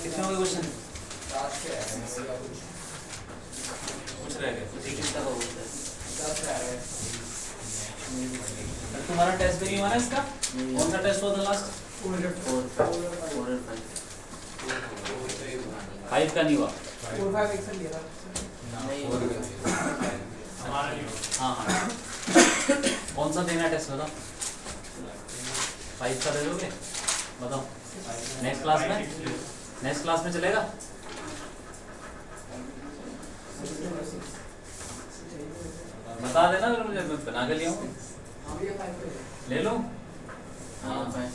कितने हो गए क्वेश्चन? कुछ रह गए, ठीक है तब तुम्हारा टेस्ट भी नहीं हुआ ना इसका? कौन सा टेस्ट हुआ था लास्ट? 5 का नहीं हुआ। 4 5 एक से लिया था। हाँ हाँ कौन सा देना टेस्ट बताओ? 5 का दे दोगे? बताओ नेक्स्ट क्लास में चलेगा? बता देना फिर मुझे, मैं बना के लिया हूँ। ले लो। हाँ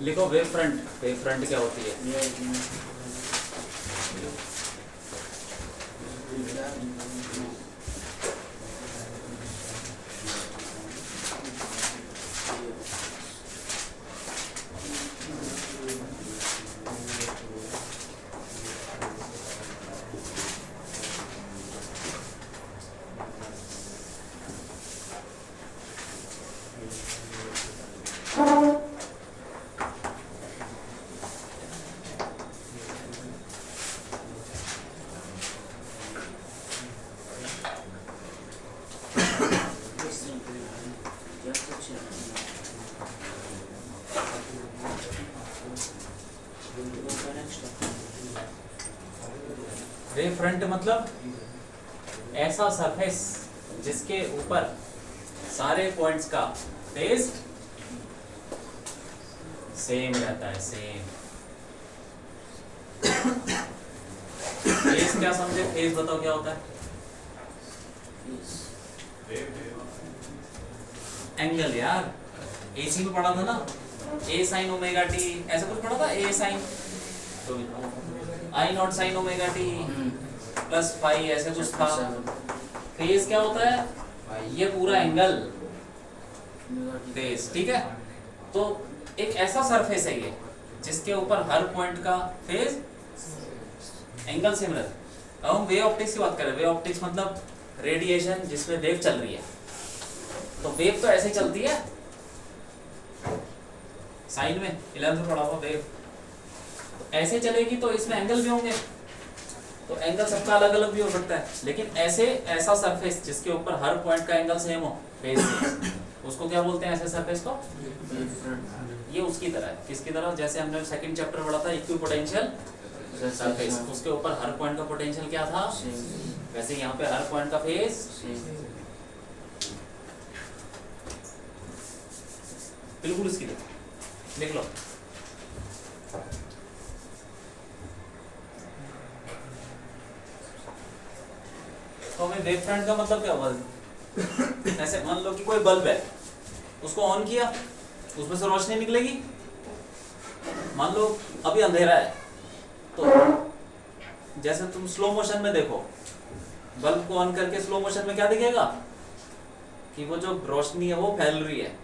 लिखो वेव फ्रंट क्या होती है? वेव फ्रंट मतलब ऐसा सरफेस जिसके ऊपर सारे पॉइंट्स का फेज सेम रहता है, सेम। फेज क्या समझे? फेज बताओ क्या होता है? एंगल यार, एसी में पढ़ा था ना, ए साइन ओमेगा टी, ऐसा कुछ पढ़ा था, a sine I not sine omega t plus phi, ऐसे कुछ था। फेज क्या होता है? ये पूरा एंगल फेज, ठीक है। तो एक ऐसा सरफेस है ये जिसके ऊपर हर पॉइंट का फेज एंगल सेम रहता है। अब हम वेव ऑप्टिक्स की बात करें। वेव ऑप्टिक्स मतलब रेडिएशन जिसमें वेव चल रही है। तो वेव तो ऐसे ही चलती है, साइन में 11th में पढ़ा हुआ वेव ऐसे चलेगी, तो इसमें एंगल भी होंगे। तो एंगल सबका अलग अलग भी हो सकता है, लेकिन ऐसा सरफेस जिसके ऊपर हर पॉइंट का एंगल सेम हो, फेज उसको क्या बोलते हैं? ऐसे सरफेस को ये उसकी तरह है। किसकी तरह? जैसे हमने सेकंड चैप्टर पढ़ा था इक्विपोटेंशियल सरफेस, उसके ऊपर हर पॉइंट का पोटेंशियल क्या था, वैसे यहाँ पे हर पॉइंट का फेज। बिल्कुल इसकी तरह देख लो। तो हमें वेव फ्रंट का मतलब क्या हुआ? ऐसे मान लो कि कोई बल्ब है, उसको ऑन किया, उसमें से रोशनी निकलेगी। मान लो अभी अंधेरा है, तो जैसे तुम स्लो मोशन में देखो, बल्ब को ऑन करके स्लो मोशन में क्या दिखेगा कि वो जो रोशनी है वो फैल रही है,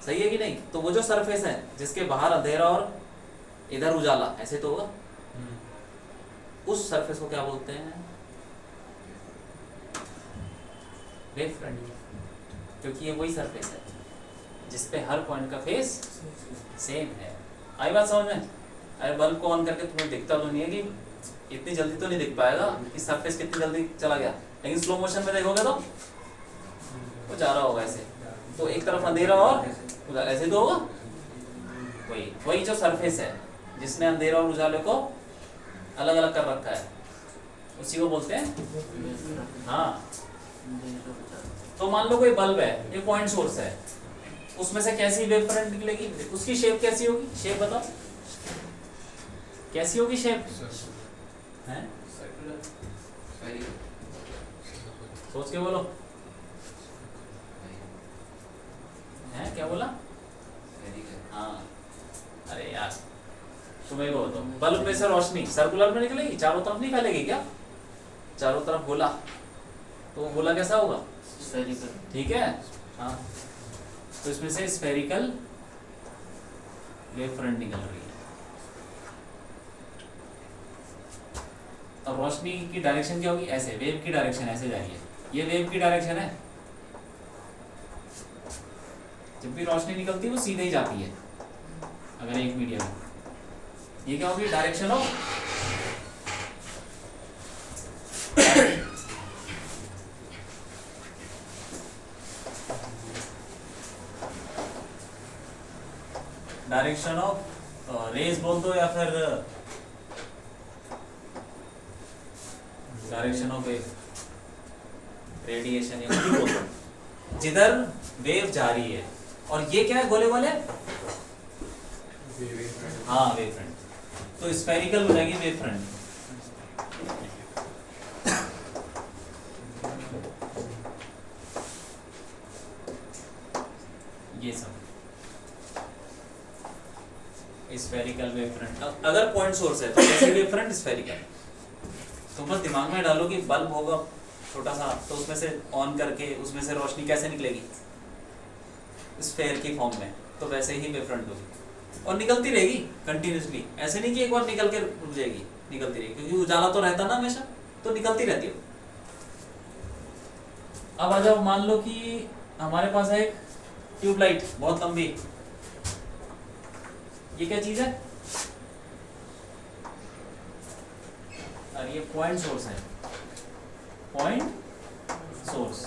सही है कि नहीं? तो वो जो सरफेस है जिसके बाहर अंधेरा और इधर उजाला, ऐसे तो होगा, उस सरफेस को क्या बोलते हैं? Wave front. क्योंकि ये वही सरफेस है जिसपे हर पॉइंट का फेस सेम है। आई बात समझ में? अरे बल्ब को ऑन करके तुम्हें दिखता तो नहीं है कि इतनी जल्दी तो नहीं दिख पाएगा कि सरफेस कितनी जल्दी चला गया, लेकिन स्लो मोशन में देखोगे तो वो जा रहा होगा ऐसे। तो एक तरफ अंधेरा और ऐसे तो होगा। वही जो सरफेस है जिसने अंधेरा और उजाले को अलग अलग कर रखा है, उसी को बोलते हैं। हाँ, तो मान लो कोई बल्ब है, ये पॉइंट सोर्स है, उसमें से कैसी वेव फ्रंट निकलेगी? उसकी शेप कैसी होगी? शेप बताओ कैसी होगी शेप? हैं? सोच के बोलो। हैं क्या बोला? हाँ, अरे तो मैं वो बताऊँ, बल्ब में से रोशनी सर्कुलर में निकलेगी, चारों तरफ नहीं फैलेगी क्या, चारों तरफ गोला, तो वो गोला कैसा होगा, स्फेरिकल। ठीक है हाँ। तो इसमें से स्फेरिकल वेव फ्रंट निकल रही है। अब रोशनी की डायरेक्शन क्या होगी, ऐसे, वेव की डायरेक्शन ऐसे जा रही है, ये वेव की डायरेक्शन है, जब भी रोशनी निकलती है वो सीधे ही जाती है अगर एक मीडियम में, ये क्या होगी, direction of direction of rays बोल दो या फिर डायरेक्शन ऑफ वेव, रेडिएशन या कुछ भी बोल दो, जिधर वेव जा रही है। और ये क्या है, गोले गोले, हाँ वेव फ्रंट, तो स्फेरिकल हो जाएगी वेव फ्रंट। ये सब स्फेरिकल वेव फ्रंट। अगर पॉइंट सोर्स है तो कैसे वेव फ्रंट, स्फेरिकल। तो बस दिमाग में डालो कि बल्ब होगा छोटा सा, तो उसमें से ऑन करके उसमें से रोशनी कैसे निकलेगी, स्फेयर की फॉर्म में, तो वैसे ही वेव फ्रंट होगी और निकलती रहेगी कंटिन्यूसली, ऐसे नहीं कि एक बार निकल के रुक जाएगी, निकलती रहेगी, क्योंकि उजाला तो रहता ना हमेशा, तो निकलती रहती है। अब आ जाओ, मान लो कि हमारे पास है एक ट्यूबलाइट बहुत लंबी, ये क्या चीज है, और ये पॉइंट सोर्स है, पॉइंट सोर्स,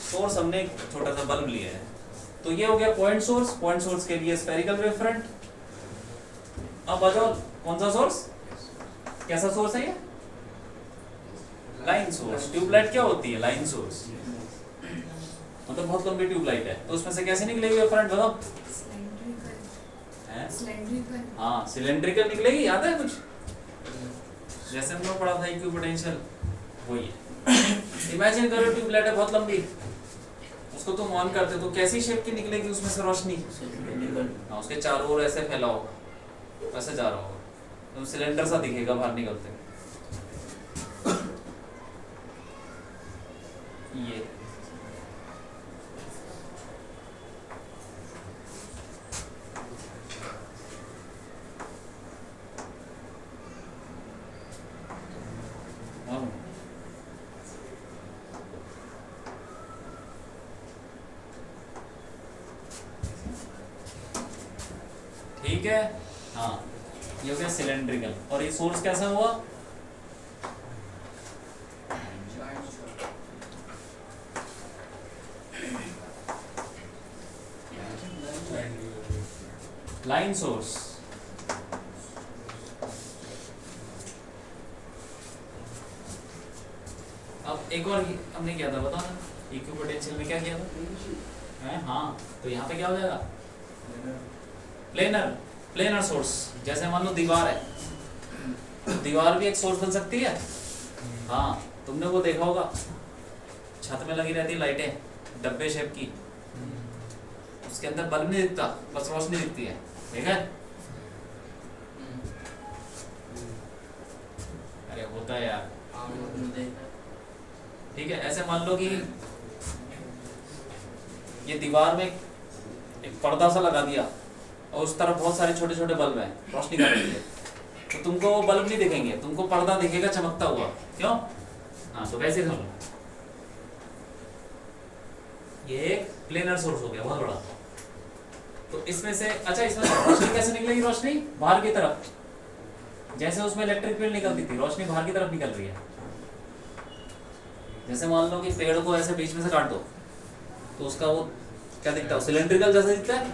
सोर्स हमने एक छोटा सा बल्ब लिया है, तो ये हो गया पॉइंट सोर्स, पॉइंट सोर्स के लिए स्फेरिकल वेव फ्रंट। अब आ जाओ, कौन सा सोर्स, कैसा सोर्स है ये, लाइन सोर्स। ट्यूबलाइट क्या होती है, लाइन सोर्स, मतलब बहुत लंबी ट्यूबलाइट है, तो उसमें से कैसे निकलेगी वेव फ्रंट, बताओ, हाँ सिलेंड्रिकल निकलेगी, याद है कुछ, जैसे हमने पढ़ा था इक्विपोटेंशियल, वही है। इमेजिन करो ट्यूबलाइट है बहुत लंबी, उसको तुम ऑन करते तो कैसी शेप की निकलेगी उसमें से रोशनी, हाँ उसके चारों ओर ऐसे फैला होगा, ऐसे जा रहा होगा, तो सिलेंडर सा दिखेगा बाहर निकलते। ये ठीक है हाँ, ये हो गया सिलेंड्रिकल। और ये सोर्स कैसा हुआ, लाइन सोर्स। अब एक और हमने किया था, बताओ ना, इक्विपोटेंशियल में क्या किया था है, हाँ तो यहाँ पे क्या हो जाएगा, प्लेनर, प्लेनर सोर्स। जैसे मान लो दीवार है, तो दीवार भी एक सोर्स बन सकती है, हाँ तुमने वो देखा होगा, छत में लगी रहती लाइटें डब्बे शेप की, उसके अंदर बल्ब नहीं दिखता, बस रोशनी दिखती है, देखा है? अरे होता है यार, ठीक है। ऐसे मान लो कि ये दीवार में एक पर्दा सा लगा दिया और उस तरफ बहुत सारे छोटे छोटे बल्ब हैं, रोशनी कर रही है, तो तुमको वो बल्ब नहीं दिखेंगे, तुमको पर्दा दिखेगा चमकता हुआ, क्यों, हाँ तो वैसे समझो, ये एक प्लेनर सोर्स हो गया बहुत बड़ा। तो इसमें से अच्छा, इसमें रोशनी कैसे निकलेगी, रोशनी बाहर की तरफ, जैसे उसमें इलेक्ट्रिक फील्ड निकलती थी, रोशनी बाहर की तरफ निकल रही है। जैसे मान लो कि पेड़ को ऐसे बीच में से काट दो, तो उसका वो क्या दिखता है, सिलेंड्रिकल जैसा दिखता है,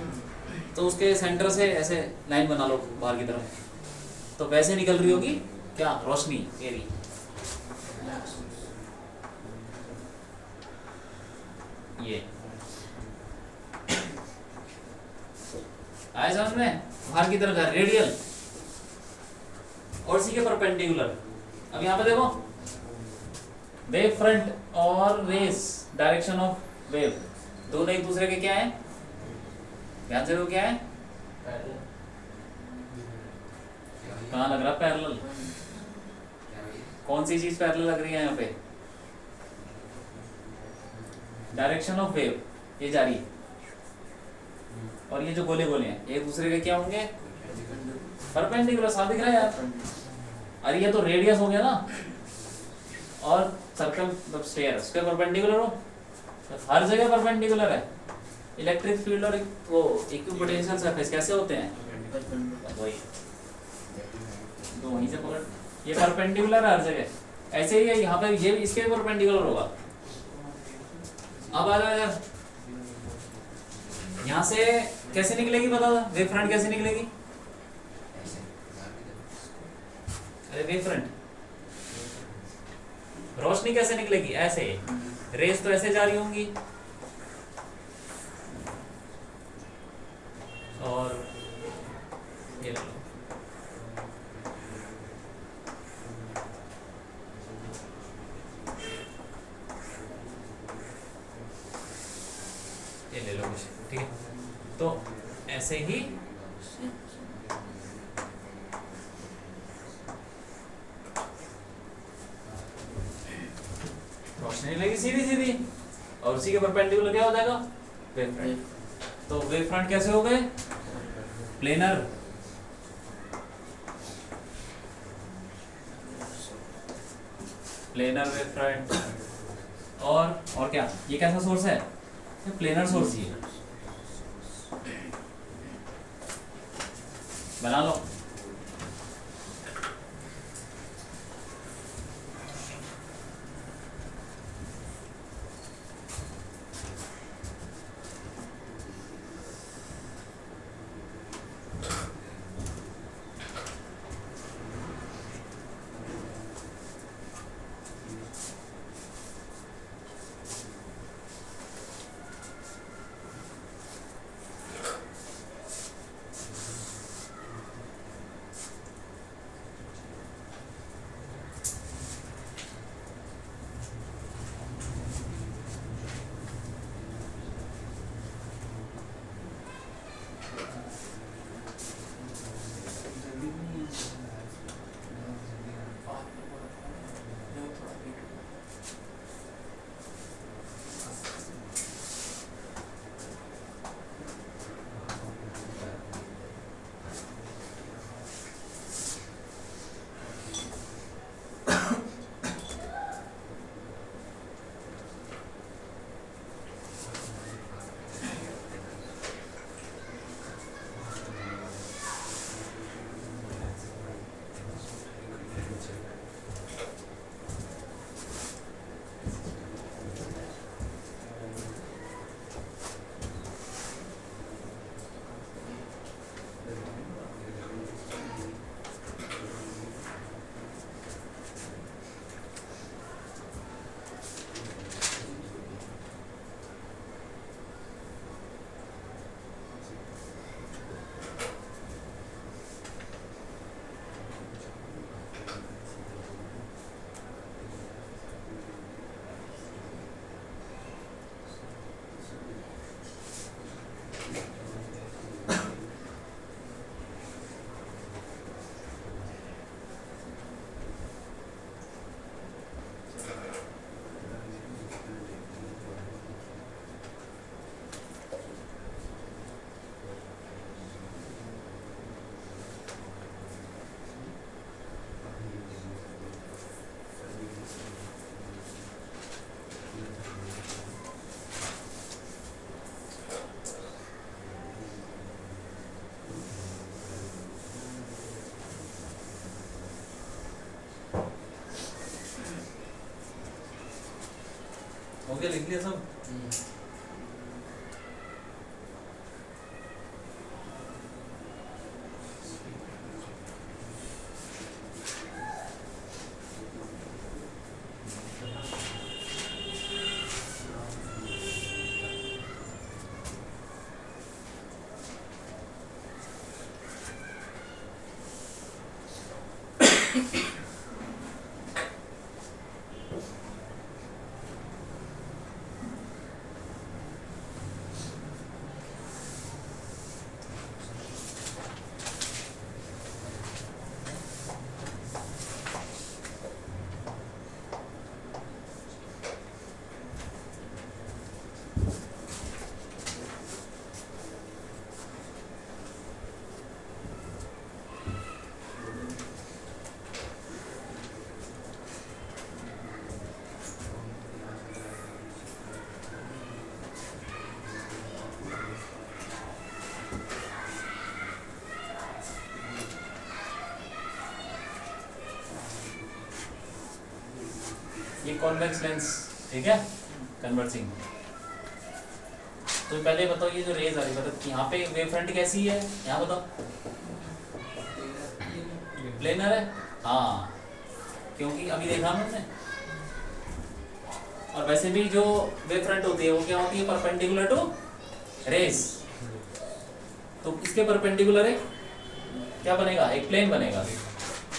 तो उसके सेंटर से ऐसे लाइन बना लो बाहर की तरफ, तो वैसे निकल रही होगी क्या, रोशनी एरी। ये आए समझ में, बाहर की तरफ रेडियल और इसी के परपेंडिकुलर। अब यहाँ पे देखो, वेव फ्रंट और रेस, डायरेक्शन ऑफ वेव, दोनों एक दूसरे के क्या है, ध्यान से, वो क्या है, कहाँ लग रहा पैरेलल? कौन सी चीज पैरेलल लग रही है यहाँ पे? डायरेक्शन ऑफ वेव, ये जा रही है, और ये जो गोले गोले हैं एक दूसरे के क्या होंगे? परपेंडिकुलर। साफ दिख रहा है यार? अरे ये तो रेडियस हो गया ना, और सर्कल मतलब स्फीयर उसके परपेंडिकुलर हो, तो हर जगह परपेंडिकुलर है। इलेक्ट्रिक फील्ड और वो इक्विपोटेंशियल सरफेस कैसे होते हैं? वही तो वहीं से पकड़, ये परपेंडिकुलर है हर जगह। ऐसे ही है यहाँ पे, ये इसके परपेंडिकुलर होगा। अब आ जाओ यार, यहाँ से कैसे निकलेगी बता दो, वेव फ्रंट कैसे निकलेगी? अरे वेव फ्रंट, रोशनी कैसे निकलेगी? ऐसे, रेस तो ऐसे जा रही होंगी, और ये लो, ये ले लो कुछ, ठीक है? तो ऐसे ही रोशनी लगेगी सीधी सीधी, और उसी के परपेंडिकुलर क्या हो जाएगा? Wave front. तो वेव फ्रंट कैसे हो गए? प्लेनर। Planar wave front. और क्या, ये कैसा सोर्स है? ये प्लेनर सोर्स ही है। बना लो। हो गया, लिख लिया सब? कॉन्वेक्स लेंस, ठीक है, कन्वर्जिंग। तो पहले बताओ ये जो रेज आ रही है, बताओ यहाँ पे वेव फ्रंट कैसी है, यहाँ बताओ प्लेनर है, हाँ क्योंकि अभी देखा हमने। और वैसे भी जो वेव फ्रंट होती है वो क्या होती है, परपेंडिकुलर टू रेज। तो इसके परपेंडिकुलर है क्या बनेगा, एक प्लेन बनेगा।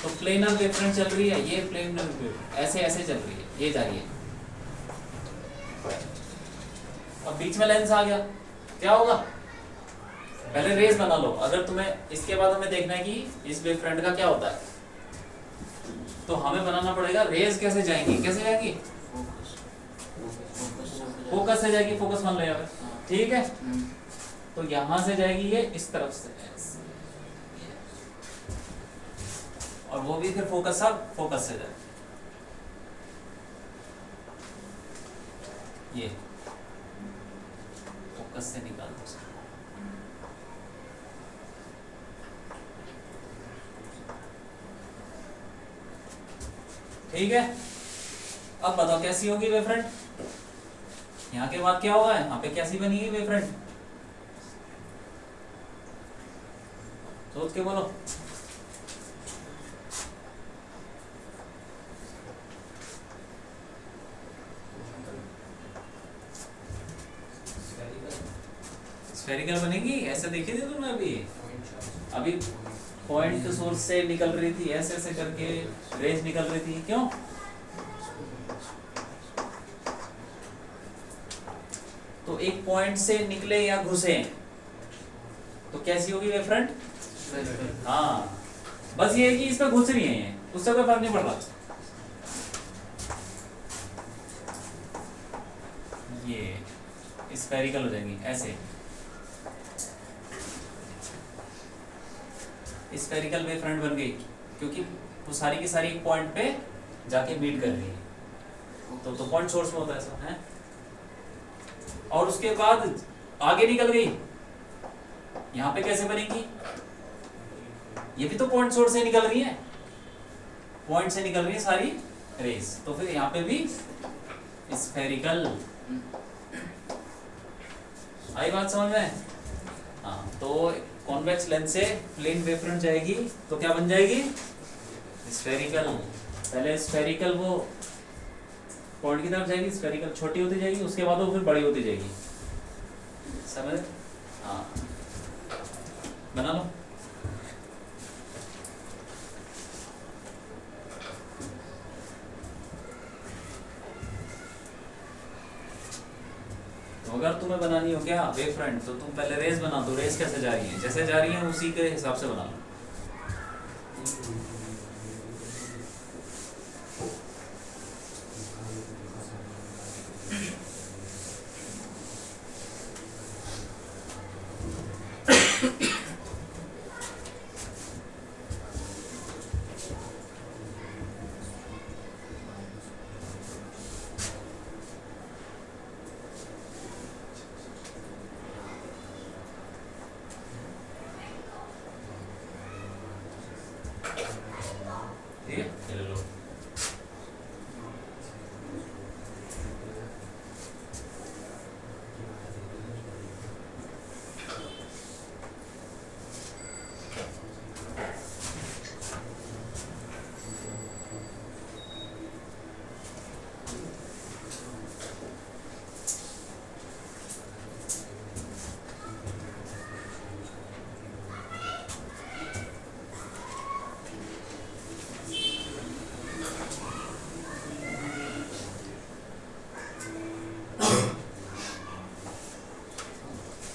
तो प्लेनर वेव फ्रंट चल रही है, ये प्लेनर ऐसे ऐसे चल रही है, ये जा रही है। अब बीच में लेंस आ गया, क्या होगा, पहले रेज बना लो। अगर तुम्हें इसके बाद हमें देखना है कि इस वेव फ्रंट का क्या होता है, तो हमें बनाना पड़ेगा रेज कैसे जाएंगी, कैसे जाएंगी, फोकस से जाएगी, फोकस मान लो यार, ठीक है। तो यहां से जाएगी ये इस तरफ से, और वो भी फिर फोकस से जाए, ये फोकस से निकाल दो, ठीक है। अब बताओ कैसी होगी वेव फ्रंट, यहाँ के बाद क्या होगा, यहाँ पे कैसी बनेगी वेव फ्रंट, सोच के बोलो। स्फेरिकल बनेगी, ऐसे देखी थी तुमने अभी पॉइंट सोर्स से निकल रही थी, ऐसे ऐसे करके रेंज निकल रही थी, क्यों, तो एक पॉइंट से निकले या घुसे तो कैसी होगी वेव फ्रंट, हाँ बस ये है कि इसमें घुस रही है, ये उससे कोई फर्क नहीं पड़ रहा। ये स्फेरिकल हो जाएंगी, ऐसे स्फेरिकल वेव फ्रंट बन गई, क्योंकि वो सारी की सारी एक पॉइंट पे जाके मीट कर रही है। तो पॉइंट सोर्स में होता है ऐसा है। और उसके बाद आगे निकल गई, यहाँ पे कैसे बनेगी, ये भी तो पॉइंट सोर्स से निकल रही है, पॉइंट से निकल रही है सारी रेस, तो फिर यहाँ पे भी स्फेरिकल। आई बात समझ में, हाँ। तो कॉन्वेक्स लेंस से प्लेन वेव फ्रंट जाएगी तो क्या बन जाएगी, स्फेरिकल। पहले स्फेरिकल वो पॉइंट की तरफ जाएगी, स्फेरिकल छोटी होती जाएगी, उसके बाद वो फिर बड़ी होती जाएगी, समझ, हाँ बना लो। तो अगर तुम्हें बनानी हो क्या वेव फ्रंट, तो तुम पहले रेस बना दो, रेस कैसे जा रही है, जैसे जा रही है उसी के हिसाब से बना लो।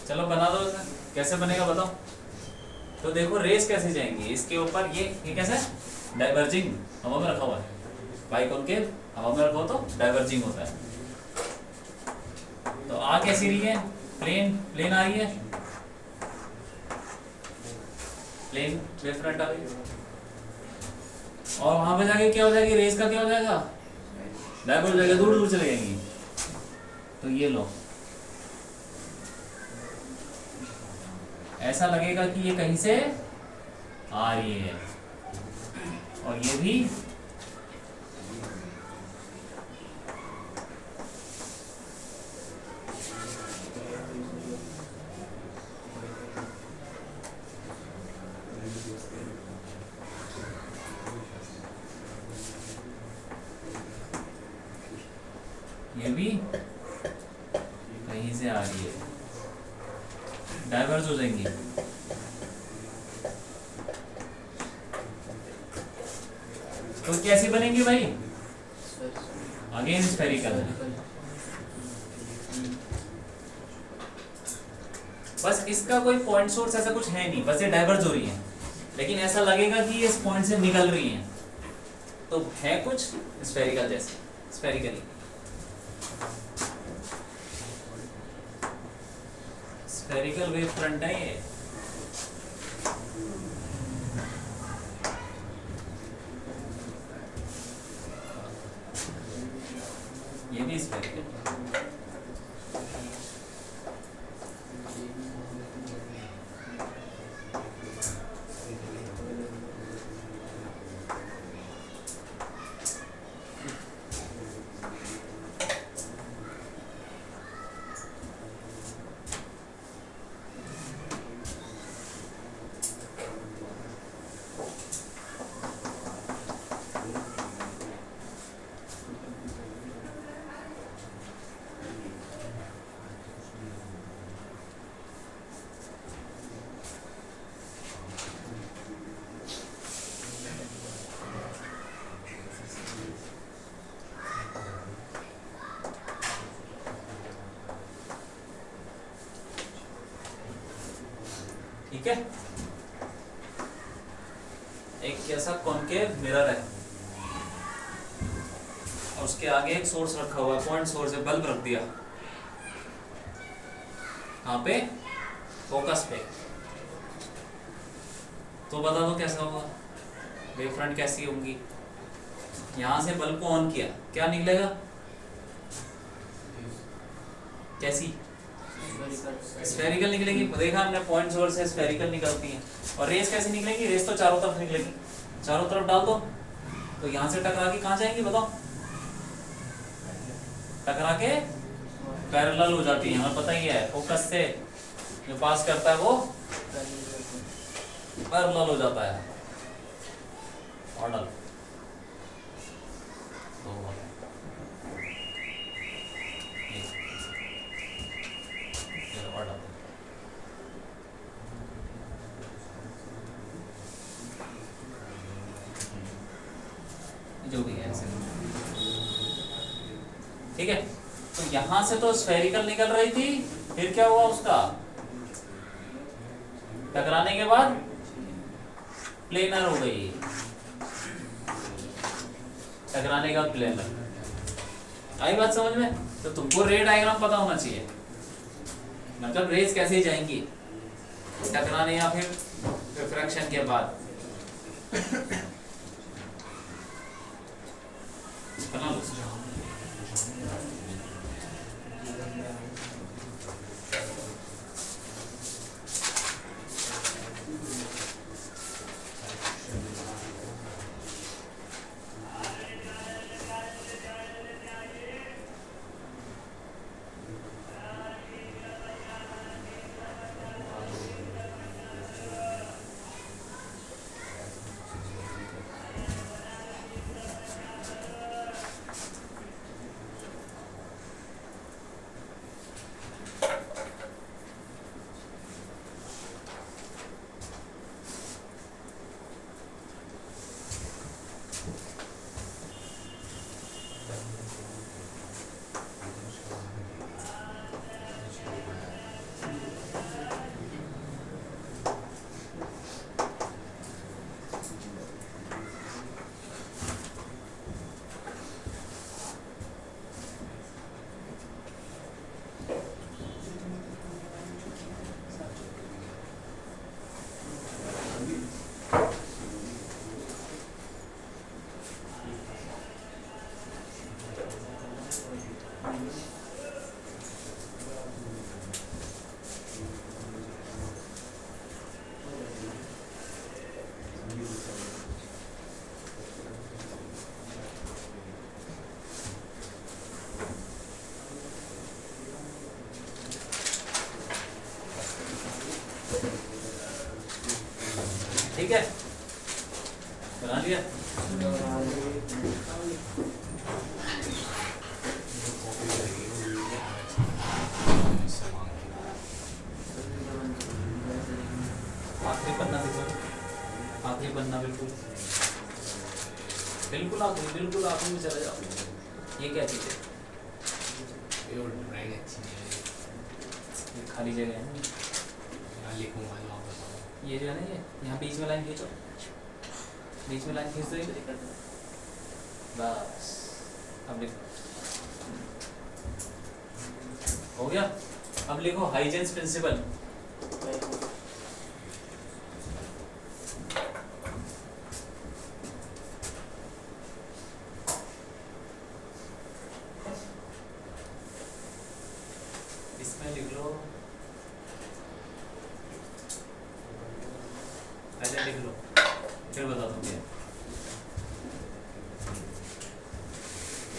चलो बना दो, कैसे बनेगा बताओ। तो देखो रेस कैसे जाएंगी, इसके ऊपर ये कैसे डाइवर्जिंग हवा में रखा हुआ है, बाइकॉन्केव हवा में रखा हो तो डाइवर्जिंग होता है। तो आ कैसी रही है, प्लेन आ रही है, प्लेन वेव फ्रंट आ रही है, और वहां पे जाके क्या हो जाएगी, रेस का क्या हो जाएगा, डाइवर्ज हो जाएगा, दूर दूर चले जाएंगी। तो ये लो, ऐसा लगेगा कि ये कहीं से आ रही है, और ये भी भी कहीं से आ रही है, डाइवर्ज हो जाएंगी। तो कैसी बनेंगी भाई? Again spherical. बस इसका कोई पॉइंट सोर्स ऐसा कुछ है नहीं, बस ये डाइवर्ज हो रही है, लेकिन ऐसा लगेगा कि ये इस पॉइंट से निकल रही हैं, तो है कुछ स्फेरिकल जैसे, स्फेरिकली। स्फेरिकल वेव फ्रंट है ये। ये भी स्फेरिकल। ठीक है, एक कैसा कॉनकेव मिरर है और उसके आगे एक सोर्स रखा हुआ है, पॉइंट सोर्स है, बल्ब रख दिया कहाँ पे? फोकस पे। तो बता दो कैसा होगा, वेव फ्रंट कैसी होंगी? यहां से बल्ब को ऑन किया, क्या निकलेगा? कैसी? स्फेरिकल निकलेगी। देखा हमने, पॉइंट सोर्स से स्फेरिकल निकलती है। और रेस कैसे निकलेंगी? रेस तो चारों तरफ निकलेगी, चारों तरफ डाल दो तो यहां से टकरा के कहां जाएंगी बताओ? टकरा के पैरेलल हो जाती है, हमें पता ही है, फोकस से जो पास करता है वो पैरेलल हो जाता है। और डाल जो भी है ऐसे, ठीक है। तो यहां से तो स्फेरिकल निकल रही थी, फिर क्या हुआ उसका? टकराने के बाद प्लेनर हो गई, टकराने का प्लेनर। आई बात समझ में? तो तुमको रे डायग्राम पता होना चाहिए, मतलब रेस कैसे जाएंगी टकराने या फिर रिफ्रैक्शन के बाद। बना लो। ठीक है, बना लिया। आखिरी पन्ना देखो, आखिरी पन्ना बिल्कुल बिल्कुल आखिरी, बिल्कुल आखिरी में चले जाओ। ये क्या चीज़ है? ये खाली जगह है ना, ये जो है ना, ये यहाँ बीच में लाइन खींचो, बीच में लाइन खींच दो, ये कर दो बस। अब लिखो, हो गया। अब लिखो हाइजेंस प्रिंसिपल। इसमें लिख लो, पहले लिख लो फिर बता दूं क्या।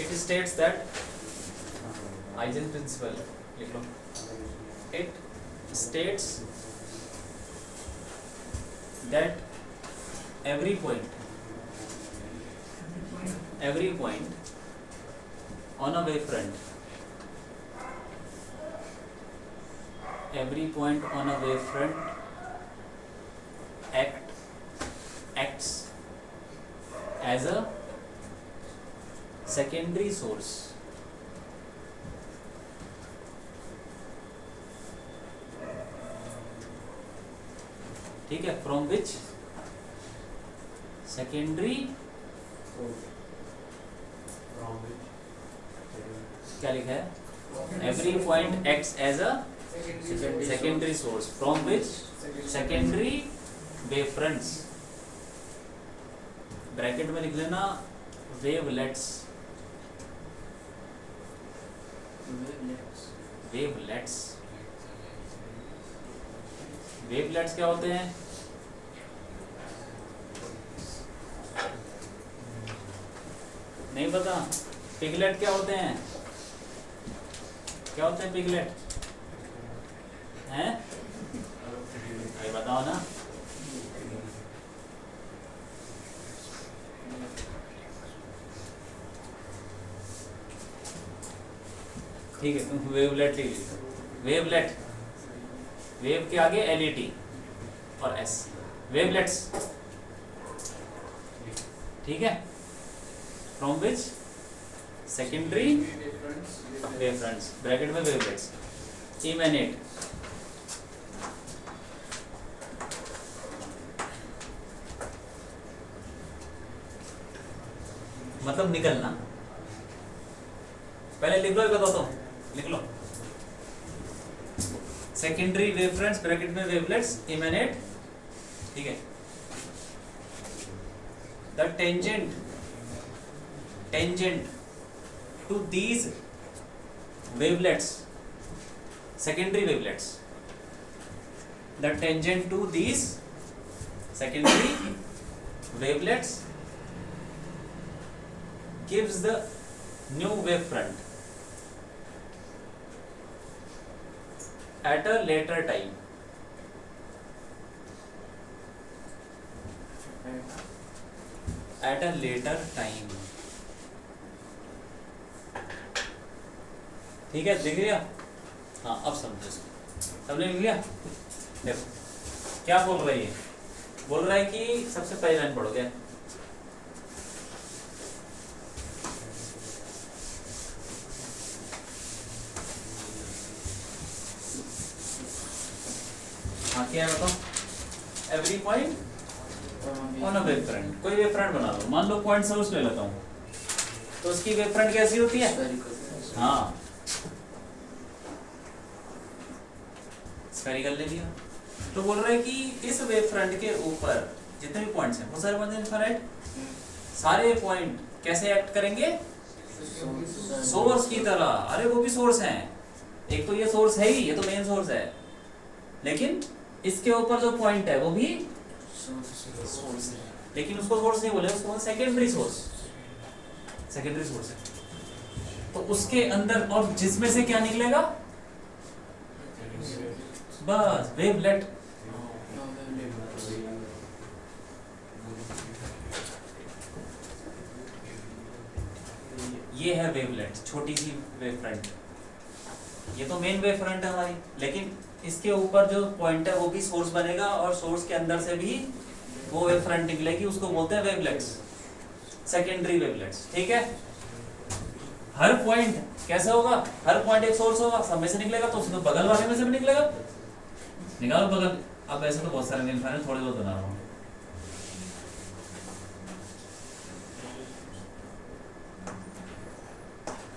It states that Huygens principle, लिख लो, it states that every point on a wavefront, every point on a wavefront acts as a secondary source, ठीक है, from which secondary क्या लिखा है? Every point acts as a secondary source from which secondary wavefronts, bracket में लिख लेना wavelets, wavelets, wavelets क्या होते हैं? नहीं पता? पिगलेट क्या होते हैं? क्या होते हैं पिगलेट? हैं? अरे बताओ ना। ठीक है, तुम वेवलेट लिख लीजिए। वेवलेट, वेव के आगे LET और S, वेवलेट्स, ठीक है, from which secondary wavefronts, bracket में वेवलेट्स, इमेनेट, मतलब निकलना। पहले लिख लो, बताता हूँ, लिख लो, सेकेंडरी वेवफ्रंट्स ब्रैकेट में वेवलेट्स इमेनेट, ठीक है, the tangent to these wavelets, secondary wavelets, the tangent to these secondary wavelets gives the new wavefront at a later time, at a later time, ठीक है, दिख गया? हाँ, अब समझो इसको, सबने लिख लिया? देखो क्या बोल रही है, बोल रहा है कि सबसे पहली लाइन पढ़ोगे, हाँ क्या है बताओ? Every point on a wave front, कोई वेव फ्रंट बना लो, मान लो पॉइंट सोर्स ले लेता हूँ, तो उसकी वेव फ्रंट कैसी होती है? हाँ, स्फेरिकल ले लिया। तो बोल रहे हैं कि इस वेव फ्रंट के ऊपर जितने भी पॉइंट्स हैं, बहुत सारे पॉइंट्स हैं इंफ्रारेड, सारे पॉइंट कैसे एक्ट करेंगे? सोर्स की तरह। अरे वो भी सोर्स हैं, एक तो ये सोर्स है ही, ये तो मेन सोर्स है, लेकिन इसके ऊपर जो पॉइंट है वो भी सोर्स है, लेकिन उसको सोर्स नहीं बोले, उसको सेकेंडरी सोर्स, सेकेंडरी सोर्स है। तो उसके अंदर और जिसमें से क्या निकलेगा? बस वेवलेट। ये है वेवलेट, छोटी सी वेव फ्रंट, ये तो मेन वेव फ्रंट है हमारी, लेकिन इसके ऊपर जो पॉइंट है वो भी सोर्स बनेगा और सोर्स के अंदर से भी वो वेव फ्रंट निकलेगी, उसको बोलते हैं वेवलेट्स, सेकेंडरी वेवलेट्स। ठीक है, हर पॉइंट कैसे होगा, हर पॉइंट एक सोर्स होगा, सब में से निकलेगा, तो उसमें बगल वाले में से भी निकलेगा, निकालो बगल। अब ऐसे तो बहुत सारे इनफाइनाइट, थोड़े बहुत बना रहा हूँ।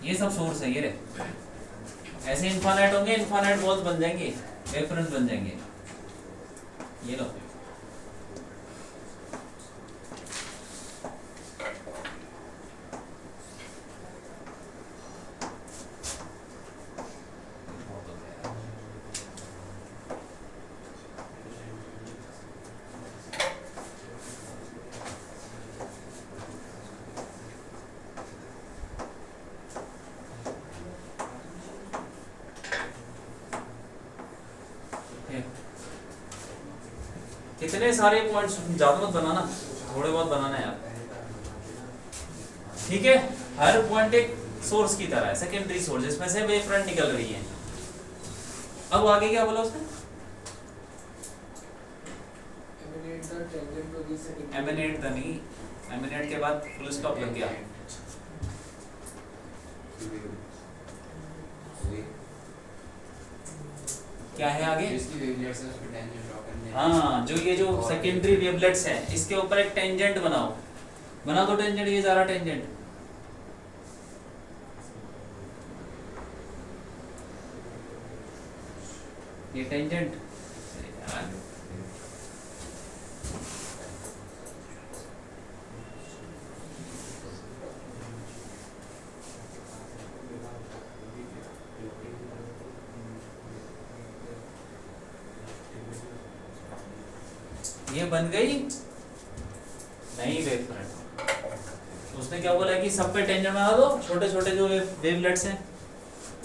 ये सब सोर्स है, ये रे ऐसे इनफाइनाइट होंगे, इनफाइनाइट बॉल्स बन जाएंगे, वेव फ्रंट बन जाएंगे। ये लो, कितने सारे पॉइंट्स, ज्यादा मत बनाना, थोड़े बहुत बनाना है यार। ठीक है, हर पॉइंट एक सोर्स की तरह है, सेकेंडरी सोर्स, जिसमें से वेव फ्रंट निकल रही है। अब आगे क्या बोला उसने, एमिनेट था नहीं, एमिनेट के बाद फुल स्टॉप लग गया। क्या है आगे, हाँ, जो ये जो सेकेंडरी वेवलेट्स है, इसके ऊपर एक टेंजेंट बनाओ, बना दो टेंजेंट, ये जा रहा टेंजेंट, ये टेंजेंट ये बन गई नई वेव फ्रंट। उसने क्या बोला कि सब पे टेंजेंट बना दो, छोटे छोटे जो वेवलेट्स हैं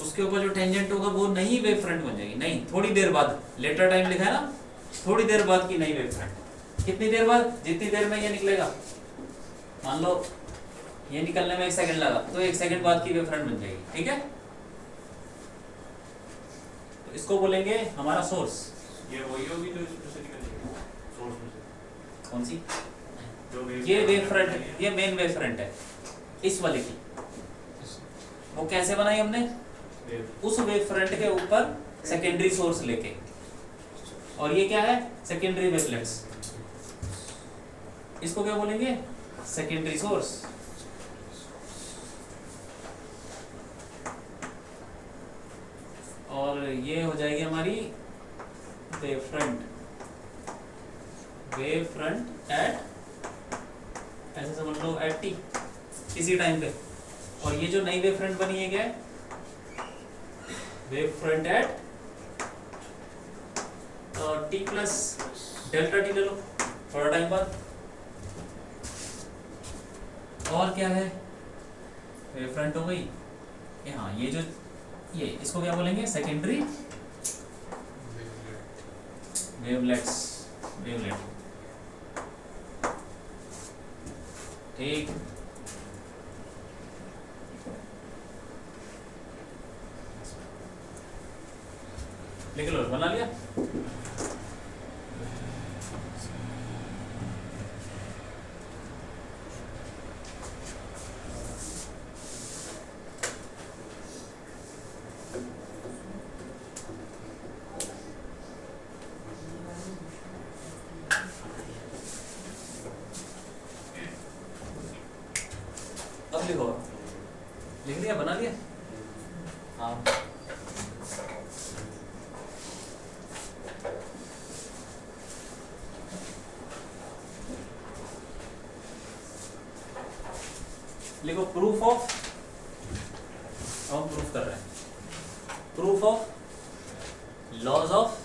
उसके ऊपर जो टेंजेंट होगा वो नई वेव फ्रंट बन जाएगी। नहीं, थोड़ी देर बाद, लेटर टाइम लिखा है ना, थोड़ी देर बाद की नई वेव फ्रंट। कितनी देर बाद, जितनी देर में ये निकलेगा, मान लो ये निकलने में 1 सेकंड लगा, तो 1 सेकंड बाद की वेव फ्रंट बन जाएगी। ठीक है, तो इसको बोलेंगे हमारा सोर्स। ये वही होगी जो इसमें से निकलेगी, सोर्स में से। कौन सी, जो ये वेव फ्रंट, ये मेन वेव फ्रंट है इस वाले की। वो कैसे बनाई हमने, उस वेव फ्रंट के ऊपर सेकेंडरी सोर्स लेके, और ये क्या है, सेकेंडरी वेवलेट्स। इसको क्या बोलेंगे, सेकेंडरी सोर्स। और ये हो जाएगी हमारी wave front, wave front at, ऐसे समझ लो एट टी, किसी टाइम पे। और ये जो नई वेव फ्रंट बनी है क्या है, wave front at T plus delta T ले लो, थोड़ा टाइम बाद। और क्या है, वेव फ्रंट हो गई ये, हाँ, ये जो ये, इसको क्या बोलेंगे, सेकेंडरी वेवलेट्स, वेवलेट। ठीक, लिख लो, बना लिया। अब लिखो, लिख लिया, बना लिया, हाँ। लिखो प्रूफ ऑफ, हम प्रूफ कर रहे हैं, proof of laws of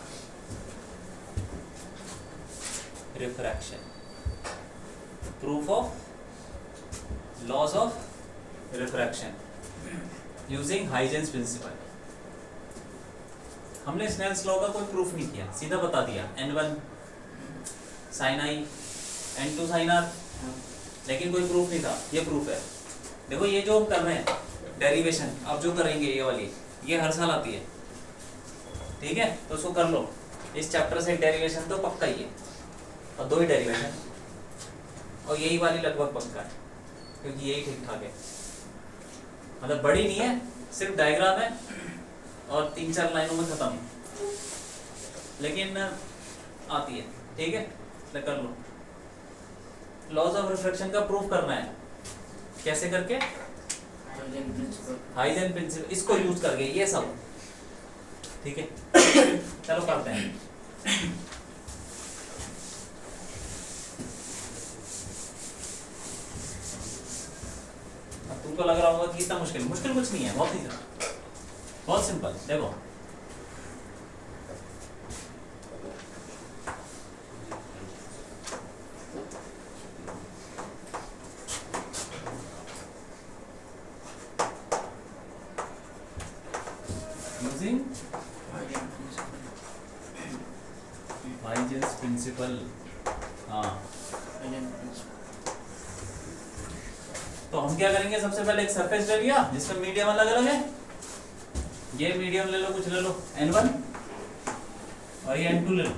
refraction, proof of laws of refraction using Huygens principle. हमने स्नेल्स लॉ का कोई प्रूफ नहीं किया, सीधा बता दिया n1 sin i n2 sin r, लेकिन कोई प्रूफ नहीं था। ये प्रूफ है, देखो ये जो हम कर रहे हैं डेरिवेशन, अब जो करेंगे ये वाली, ये हर साल आती है। ठीक है, तो उसको कर लो। इस चैप्टर से डेरिवेशन तो पक्का ही है, और 2 ही डेरिवेशन, और यही वाली लगभग पक्का है, क्योंकि यही ठीक ठाक है, मतलब बड़ी नहीं है, सिर्फ डायग्राम है और 3-4 लाइनों में खत्म, लेकिन आती है। ठीक है, तो कर लो। लॉज ऑफ रिफ्रैक्शन का प्रूफ करना है, कैसे करके? हाइजेन प्रिंसिपल, इसको यूज करके ये सब। ठीक है, चलो करते हैं। अब तुमको लग रहा होगा कि इतना मुश्किल कुछ नहीं है, बहुत ही बहुत सिंपल। देखो यूजिंग हाइजेंस प्रिंसिपल। हाँ, तो हम क्या करेंगे, सबसे पहले एक सरफेस ले लिया जिसमें मीडियम अलग अलग है, ये मीडियम ले लो, कुछ ले लो n1 और ये n2 ले लो।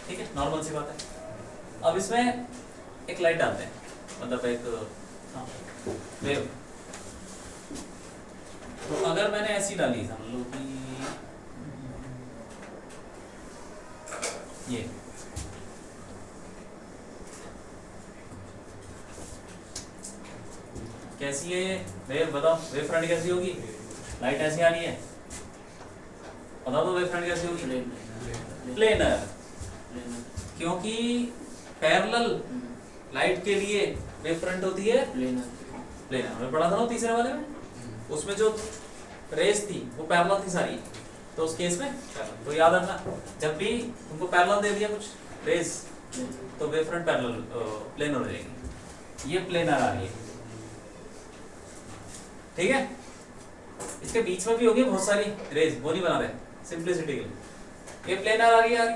ठीक है, नॉर्मल सी बात है। अब इसमें एक लाइट डालते हैं, मतलब एक वेव। तो अगर मैंने ऐसी डाली, समझ लो कि ये कैसी है वेव, बताओ वेव फ्रंट कैसी होगी? लाइट ऐसी आ रही है, बताओ तो वेव फ्रंट कैसी होगी? प्लेनर, क्योंकि पैरेलल लाइट के लिए वेव फ्रंट होती है प्लेनर। हमने पढ़ा था ना तीसरे वाले में, उसमें जो रेस थी वो पैरेलल थी सारी, तो उस केस में पैरेलल। तो याद रखना, जब भी तुमको पैरेलल दे दिया कुछ रेस, तो वेव फ्रंट पैरेलल प्लेनर हो जाएगी। ये प्लेनर आ रही है, ठीक है। इसके बीच में भी होगी बहुत सारी रेज, वो नहीं बना रहे सिंपलिसिटी के लिए। ये प्लेनर आ रही है।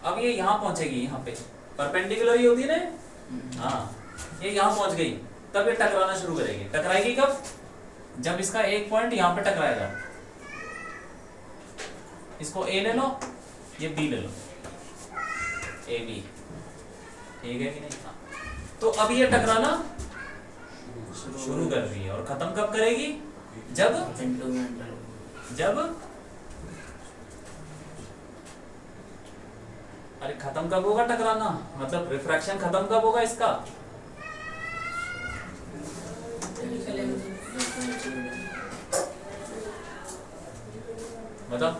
अब ये यहाँ पहुंचेगी, यहाँ पे परपेंडिकुलर ही होती है ना। हाँ, ये यहाँ पहुंच गई, तब ये टकराना शुरू करेगी। टकराएगी कब? जब इसका एक पॉइंट यहाँ पे टकराएगा। इसको A ले लो, ये B ले लो, AB, ठीक है कि नहीं? हाँ। तो अब ये टकराना शुरू कर रही है, और खत्म कब करेगी? जब अरे खत्म कब होगा टकराना, मतलब रिफ्रैक्शन खत्म कब होगा इसका? बताओ,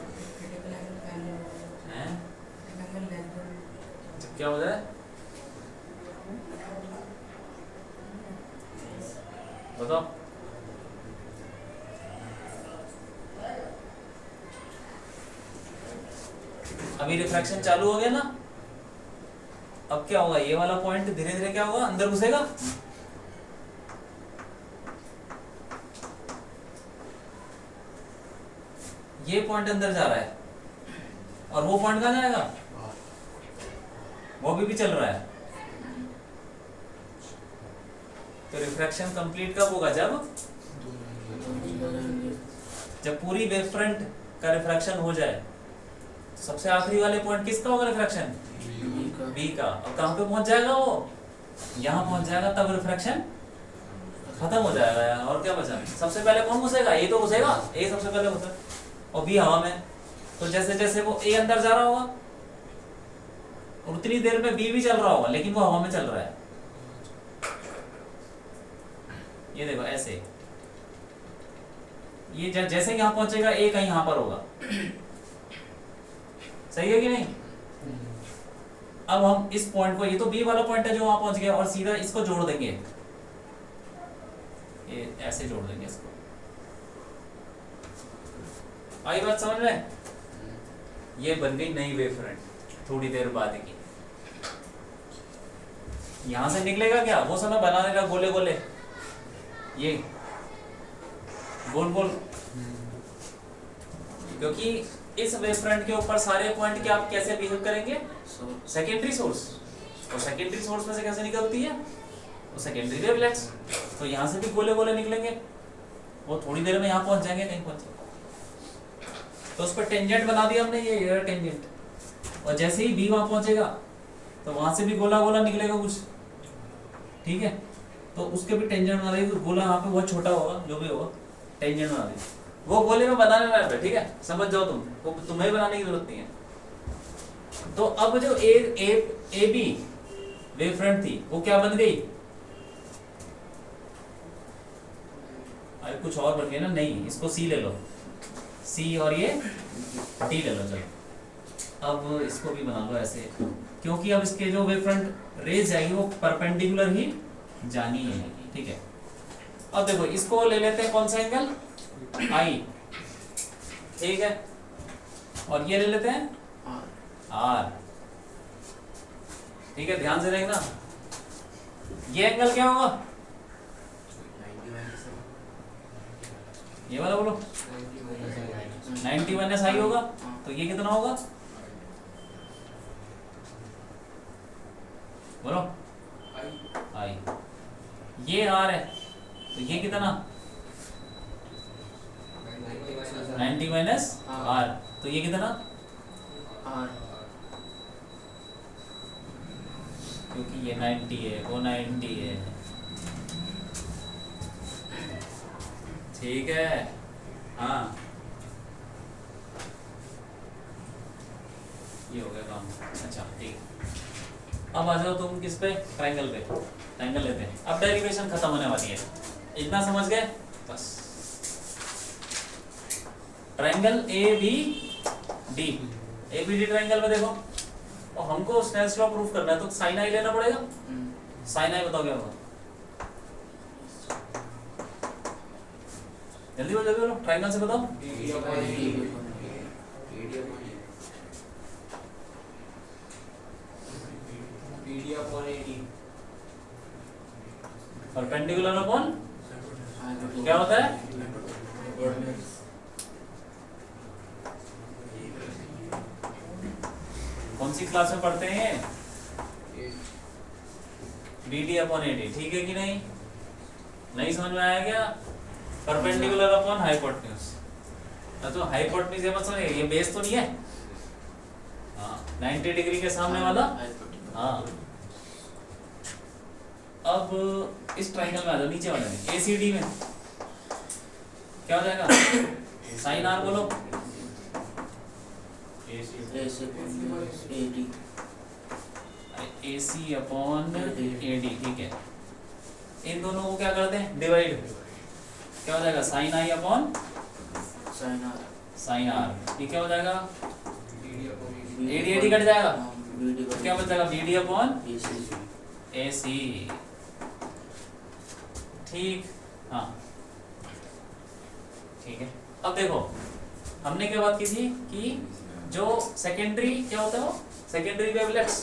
क्या हो जाए? बताओ। अभी रिफ्रैक्शन चालू हो गया ना, अब क्या होगा? ये वाला पॉइंट धीरे धीरे क्या होगा? अंदर घुसेगा। ये पॉइंट अंदर जा रहा है, और वो पॉइंट कहाँ जाएगा? वो भी चल रहा है। तो रिफ्रैक्शन कंप्लीट कब होगा? जब पूरी वेव फ्रंट का रिफ्रैक्शन हो जाए। सबसे आखिरी वाले पॉइंट किसका होगा रिफ्रैक्शन? बी का। और कहां पे पहुंच जाएगा वो? यहां पहुंच जाएगा, तब रिफ्रैक्शन खत्म हो जाएगा। और क्या बचा? सबसे पहले कौन घुसेगा? ए तो घुसेगा, ए सबसे पहले घुसेगा, और बी हवा में। तो जैसे जैसे वो ए अंदर जा रहा होगा, और उतनी देर में बी भी चल रहा होगा, लेकिन वो हवा में चल रहा है। ये देखो ऐसे, ये जैसे यहाँ पहुंचेगा, ए कहीं यहाँ पर होगा। सही है कि नहीं? अब हम इस पॉइंट को, ये तो बी वाला पॉइंट है जो वहां पहुंच गया, और सीधा इसको जोड़ देंगे, ये ऐसे जोड़ देंगे इसको। आई बात समझ में? ये बन गई नई वेव फ्रंट थोड़ी देर बाद की। यहां से निकलेगा क्या? वो समय बना देगा गोले गोले, ये गोल गोल, क्योंकि इस वेव फ्रंट के ऊपर सारे पॉइंट के आप कैसे बिहेव करेंगे? सेकेंडरी सोर्स, और सेकेंडरी सोर्स में से कैसे निकलती है? वो सेकेंडरी वेवलेट्स। तो यहाँ से भी गोले गोले निकलेंगे, वो थोड़ी देर में यहाँ पहुंच जाएंगे, कहीं पहुंचे। तो उस पर टेंजेंट बना दिया हमने, ये टेंजेंट, और जैसे ही बी वहां पहुंचेगा तो वहां से भी गोला गोला निकलेगा कुछ, ठीक है। तो उसके भी टेंजेंट बना देगी, गोला यहाँ पे बहुत छोटा होगा, जो भी होगा टेंजेंट बना देगी। वो गोले में बनाने वाला है, ठीक है, समझ जाओ तुम, वो तुम्हें बनाने की जरूरत नहीं है। तो अब जो ए बी वेव फ्रंट थी वो क्या बन गई, अरे कुछ और बन गया ना, नहीं, इसको सी ले लो, सी और ये डी ले लो। चलो अब इसको भी बना लो ऐसे, क्योंकि अब इसके जो वेव फ्रंट रेज जाएगी वो परपेंडिकुलर ही जानी है, ठीक है। अब देखो इसको ले लेते हैं कौन सा एंगल, आई, ठीक है, और ये ले लेते हैं आर, ठीक है। ध्यान से देखना, ये एंगल क्या होगा, ये वाला बोलो 91 एस आई होगा, तो ये कितना होगा बोलो, आई, ये आर है, तो ये कितना 90 माइनस आर, तो ये कितना आर, क्योंकि ये 90 है, वो 90 है, ठीक है। हाँ ये हो गया काम, अच्छा ठीक। अब आ जाओ तुम किस पे, ट्रायंगल पे, ट्रायंगल लेते हैं। अब डेरिवेशन खत्म होने वाली है, इतना समझ गए बस। Triangle A B D triangle में देखो, और हमको स्नेल्स लॉ प्रूफ करना है, तो साइन आई लेना पड़ेगा। साइन आई बताओ क्या होगा, जल्दी बोलो, ट्रायंगल से बताओ। परपेंडिकुलर अपॉन क्या होता है, कौन सी क्लास में पढ़ते हैं, BD अपॉन AD, ठीक है कि नहीं, नहीं समझ में आया क्या, परपेंडिकुलर अपॉन हाइपोटेन्यूज। तो हाइपोटेन्यूज ये मत समझिए, ये बेस तो नहीं है, हाँ 90 डिग्री के सामने वाला, हाँ। अब इस ट्रायंगल में आ जाओ, नीचे वाले में, ACD में क्या हो जाएगा, साइन आर बोलो, AC अपॉन AD, ठीक है। इन दोनों को क्या करते हैं, डिवाइड, क्या हो जाएगा, sine I upon sine R, ये क्या हो जाएगा, AD कट जाएगा, तो क्या बच जाएगा, BD अपॉन AC, ठीक, हाँ ठीक है। अब देखो हमने क्या बात की थी कि जो सेकेंडरी क्या होता है, वो सेकेंडरी वेवलेट्स,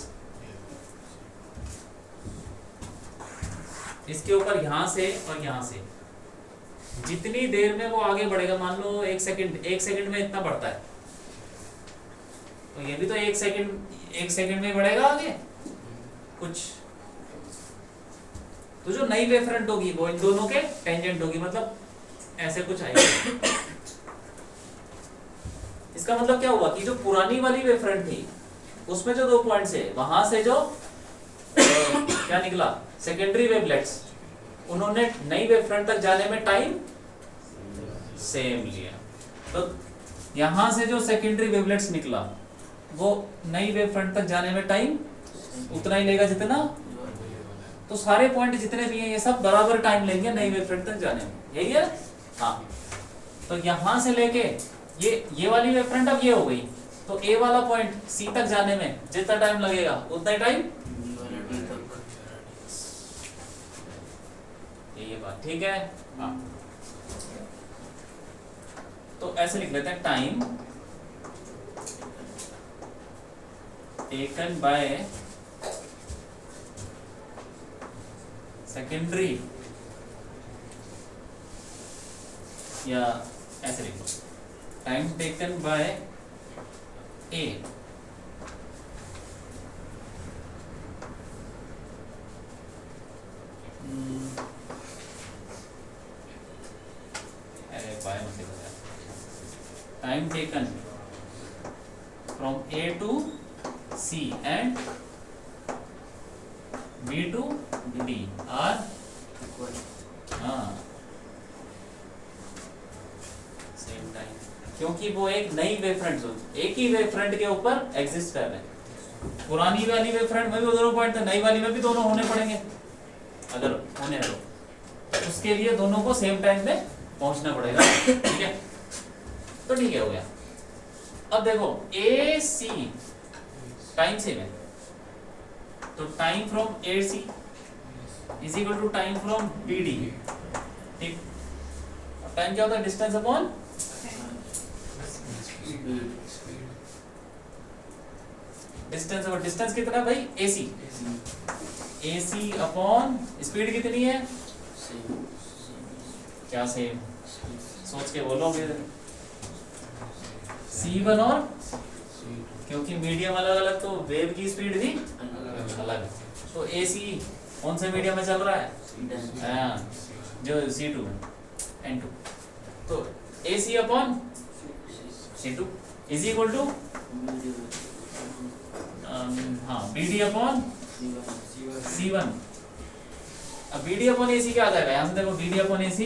इसके ऊपर यहां से और यहां से जितनी देर में वो आगे बढ़ेगा, मान लो 1 सेकंड में इतना बढ़ता है, तो ये भी तो 1 सेकंड में बढ़ेगा आगे कुछ। तो जो नई वेव फ्रंट होगी वो इन दोनों के टेंजेंट होगी, मतलब ऐसे कुछ आएगा। इसका मतलब क्या हुआ कि जो पुरानी वाली वेव फ्रंट थी उसमें जो 2 पॉइंट्स है, वहां से जो क्या निकला, सेकेंडरी वेवलेट्स, उन्होंने नई वेव फ्रंट तक जाने में टाइम सेम लिया। तो यहां से जो सेकेंडरी वेवलेट्स निकला वो नई वेव फ्रंट तक जाने में टाइम उतना ही लेगा जितना, तो सारे पॉइंट जितने भी हैं ये सब बराबर टाइम लेंगे नई वेव फ्रंट तक जाने में, यही है। हाँ तो यहां से लेके ये वाली वेव फ्रंट अब ये हो गई, तो ए वाला पॉइंट सी तक जाने में जितना टाइम लगेगा उतना ही टाइम, ये बात ठीक है। हाँ तो ऐसे लिख लेते हैं, टाइम टेकन बाय सेकेंडरी, या ऐसे लिखो, time taken by A from A to C and B to D are same time, क्योंकि वो एक नई वेव फ्रंट एक ही वेव फ्रंट के ऊपर एग्जिस्ट कर रहे हैं। पुरानी वाली वेव फ्रंट में भी दोनों पॉइंट थे, नई वाली में भी दोनों होने पड़ेंगे अगर होने हैं तो उसके लिए दोनों को सेम टाइम पे पहुंचना पड़ेगा। ठीक है, तो ठीक है, हो गया। अब देखो ए सी टाइम सेम है, तो time from A C is equal to time from B D. ठीक, टाइम क्या होता है? Distance upon distance. और डिस्टेंस कितना है भाई? AC AC अपॉन स्पीड कितनी है? क्या सेम? सोच के बोलोगे। C1 और क्योंकि मीडियम अलग अलग तो वेव की स्पीड भी अलग, तो AC कौन से मीडियम में चल रहा है? हाँ, जो C2 N2, तो AC upon C2 is equal to हाँ BD अपॉन C1। अब BD अपॉन AC क्या आ जाएगा? यहाँ से देखो BD upon AC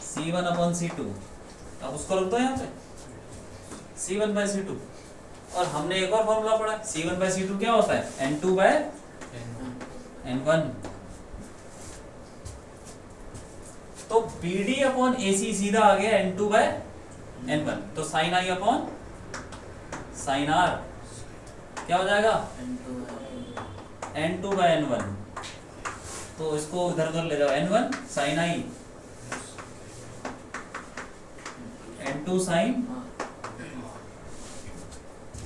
C1 upon C2। अब उसको रख दो यहाँ पे C1 बाय C2। और हमने एक और फॉर्मूला पढ़ा, C1 बाय C2 क्या होता है? N2 by N1। तो BD अपॉन AC सीधा आ गया N2 बाय N1, तो sine I upon sine R क्या हो जाएगा? N2 by N1। तो इसको इधर उधर ले जाओ, N1 sign I N2 sign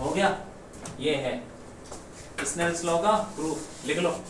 हो गया। ये है स्नेल्स लॉ का प्रूफ, लिख लो।